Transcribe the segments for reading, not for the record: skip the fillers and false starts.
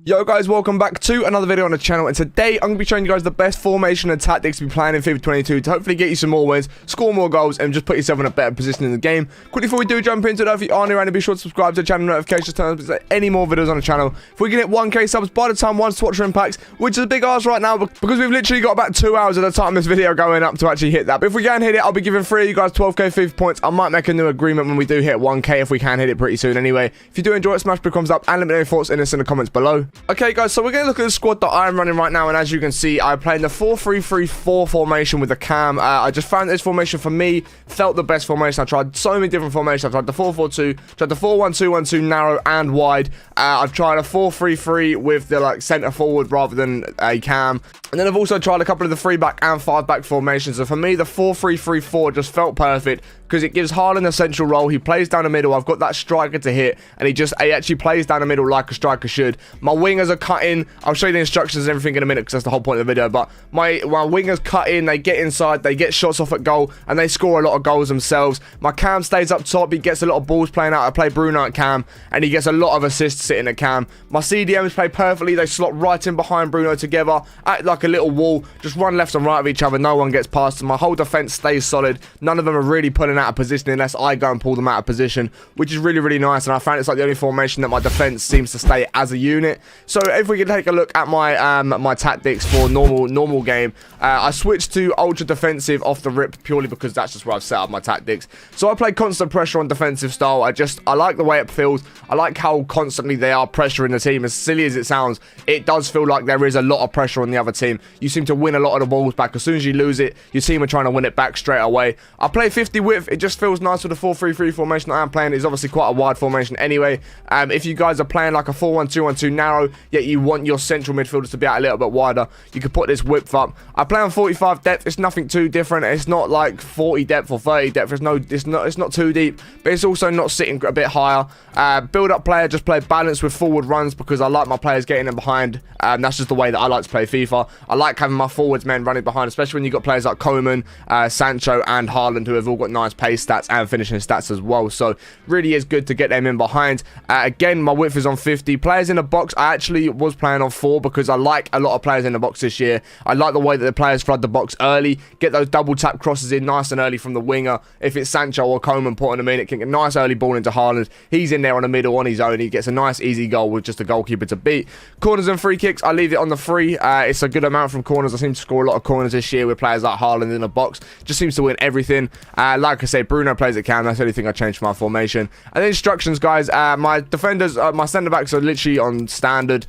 Yo guys, welcome back to another video on the channel, and today I'm going to be showing you guys the best formation and tactics to be playing in FIFA 22 to hopefully get you some more wins, score more goals, and just put yourself in a better position in the game. Quickly before we do jump into it, if you are new and be sure to subscribe to the channel, notifications, turn on any more videos on the channel. If we can hit 1k subs by the time one Swatcher impacts, which is a big ask right now because we've literally got about 2 hours at the time of this video going up to actually hit that. But if we can hit it, I'll be giving 3 of you guys 12k FIFA points. I might make a new agreement when we do hit 1k if we can hit it pretty soon anyway. If you do enjoy it, smash big thumbs up and let me know your thoughts in the comments below. Okay guys, so we're going to look at the squad that I'm running right now, and as you can see, I'm playing the 4-3-3-4 formation with the cam. I just found this formation for me felt the best formation. I tried so many different formations. I've tried the 4-4-2, tried the 4-1-2-1-2 narrow and wide. I've tried a 4-3-3 with the centre forward rather than a cam. And then I've also tried a couple of the 3-back and 5-back formations. And for me, the 4-3-3-4 just felt perfect because it gives Haaland a central role. He plays down the middle. I've got that striker to hit, and he actually plays down the middle like a striker should. My wingers are cut in. I'll show you the instructions and everything in a minute because that's the whole point of the video. But my wingers cut in. They get inside. They get shots off at goal, and they score a lot of goals themselves. My cam stays up top. He gets a lot of balls playing out. I play Bruno at cam, and he gets a lot of assists sitting at cam. My CDMs play perfectly. They slot right in behind Bruno together, act like a little wall, just run left and right of each other. No one gets past them. My whole defense stays solid. None of them are really pulling out of position unless I go and pull them out of position, which is really, really nice. And I found it's like the only formation that my defense seems to stay as a unit. So if we can take a look at my my tactics for normal game, I switched to ultra defensive off the rip purely because that's just where I've set up my tactics. So I play constant pressure on defensive style. I like the way it feels. I like how constantly they are pressuring the team. As silly as it sounds, it does feel like there is a lot of pressure on the other team. You seem to win a lot of the balls back. As soon as you lose it, your team are trying to win it back straight away. I play 50 width. It just feels nice with the 4-3-3 formation that I'm playing. It's obviously quite a wide formation anyway. If you guys are playing like a 4-1-2-1-2 narrow, yet you want your central midfielders to be out a little bit wider, you can put this width up. I play on 45 depth. It's nothing too different. It's not like 40 depth or 30 depth. It's not too deep, but it's also not sitting a bit higher. Build up player, just play balance with forward runs because I like my players getting in behind. That's just the way that I like to play FIFA. I like having my forwards men running behind, especially when you've got players like Coman, Sancho and Haaland who have all got nice pace stats and finishing stats as well. So really is good to get them in behind. Again, my width is on 50. Players in the box, I actually was playing on 4 because I like a lot of players in the box this year. I like the way that the players flood the box early, get those double tap crosses in nice and early from the winger. If it's Sancho or Coman putting them in, it can get a nice early ball into Haaland. He's in there on the middle on his own. He gets a nice easy goal with just a goalkeeper to beat. Corners and free kicks, I leave it on the free. It's a good amount from corners. I seem to score a lot of corners this year with players like Haaland in the box. Just seems to win everything. Like I say, Bruno plays at cam. That's the only thing I changed for my formation. And the instructions, guys, my defenders, my centre backs are literally on standard,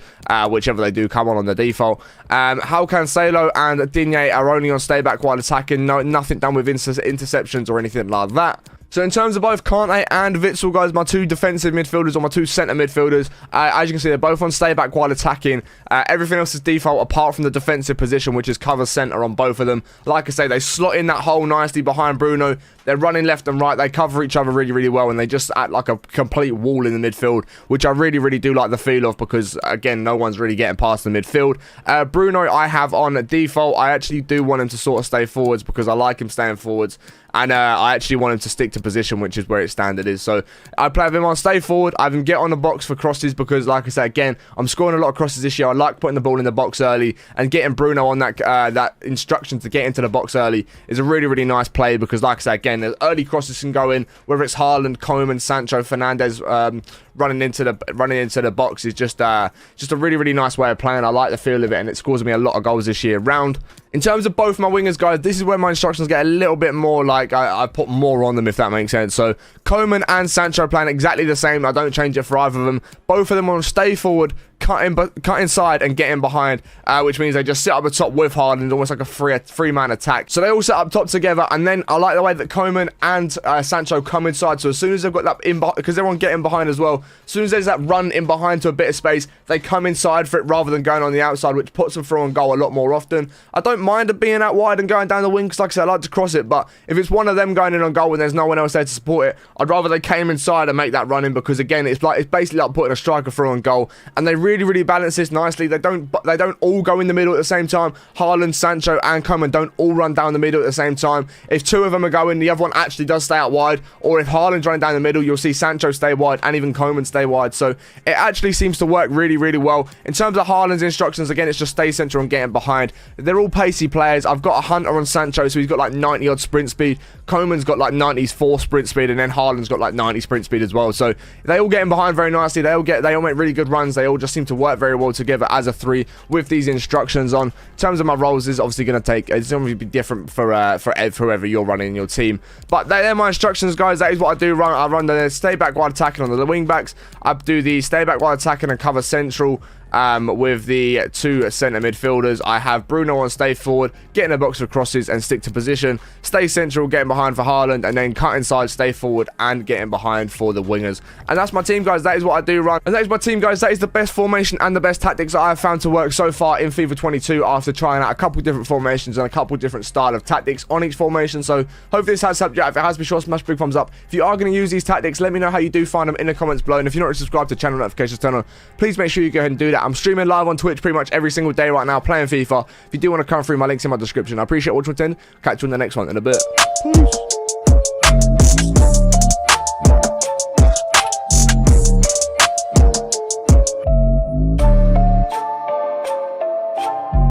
whichever they do come on the default. How Cancelo and Digne are only on stay back while attacking. Nothing done with interceptions or anything like that. So in terms of both Kante and Witsel, guys, my 2 defensive midfielders or my 2 centre midfielders, as you can see, they're both on stay back while attacking. Everything else is default apart from the defensive position, which is cover centre on both of them. Like I say, they slot in that hole nicely behind Bruno. They're running left and right. They cover each other really, really well, and they just act like a complete wall in the midfield, which I really, really do like the feel of because, again, no one's really getting past the midfield. Bruno, I have on default. I actually do want him to sort of stay forwards because I like him staying forwards. And I actually want him to stick to position, which is where its standard is. So I play him on stay forward. I have him get on the box for crosses because, like I said, again, I'm scoring a lot of crosses this year. I like putting the ball in the box early, and getting Bruno on that instruction to get into the box early is a really, really nice play because, like I said, again, the early crosses can go in, whether it's Haaland, Coman, Sancho, Fernandez running into the box is just a really, really nice way of playing. I like the feel of it, and it scores me a lot of goals this year round. In terms of both my wingers, guys, this is where my instructions get a little bit more like I put more on them, if that makes sense. So Coman and Sancho playing exactly the same. I don't change it for either of them. Both of them want to stay forward, cut inside and get in behind, which means they just sit up the top with Haaland, almost like a three-man attack. So they all sit up top together, and then I like the way that Coman and Sancho come inside. So as soon as they've got that in, because everyone getting behind as well, as soon as there's that run in behind to a bit of space, they come inside for it rather than going on the outside, which puts them through on goal a lot more often. I don't mind it being out wide and going down the wing, because like I said, I like to cross it, but if it's one of them going in on goal and there's no one else there to support it, I'd rather they came inside and make that run in, because again, it's basically like putting a striker through on goal, and they really balance this nicely. They don't all go in the middle at the same time. Haaland, Sancho and Coman don't all run down the middle at the same time. If two of them are going, the other one actually does stay out wide, or if Haaland's running down the middle, you'll see Sancho stay wide and even Coman Coman stay wide. So it actually seems to work really, really well. In terms of Haaland's instructions, again, it's just stay central and getting behind. They're all pacey players. I've got a Hunter on Sancho, so he's got like 90 odd sprint speed. Coman's got like 94 sprint speed, and then Haaland's got like 90 sprint speed as well. So they all getting behind very nicely. They all make really good runs. They all just seem to work very well together as a three with these instructions on. In terms of my roles, is obviously going to take, it's going to be different for whoever you're running in your team. But they're my instructions, guys. That is what I do. I run the stay back while attacking on the wing backs. I do the stay back while attacking and cover central. With the two centre midfielders, I have Bruno on stay forward, get in a box of crosses and stick to position, stay central, getting behind for Haaland, and then cut inside, stay forward and getting behind for the wingers. And that's my team, guys. That is what I do run, and that is my team, guys. That is the best formation and the best tactics that I have found to work so far in FIFA 22 after trying out a couple different formations and a couple different style of tactics on each formation. So hopefully this has helped you out. If it has, be sure to smash big thumbs up. If you are going to use these tactics, let me know how you do find them in the comments below, and if you're not already subscribed to the channel, notifications turn on, please make sure you go ahead and do that. I'm streaming live on Twitch pretty much every single day right now, playing FIFA. If you do want to come through, my link's in my description. I appreciate watching. Catch you in the next one in a bit. Peace.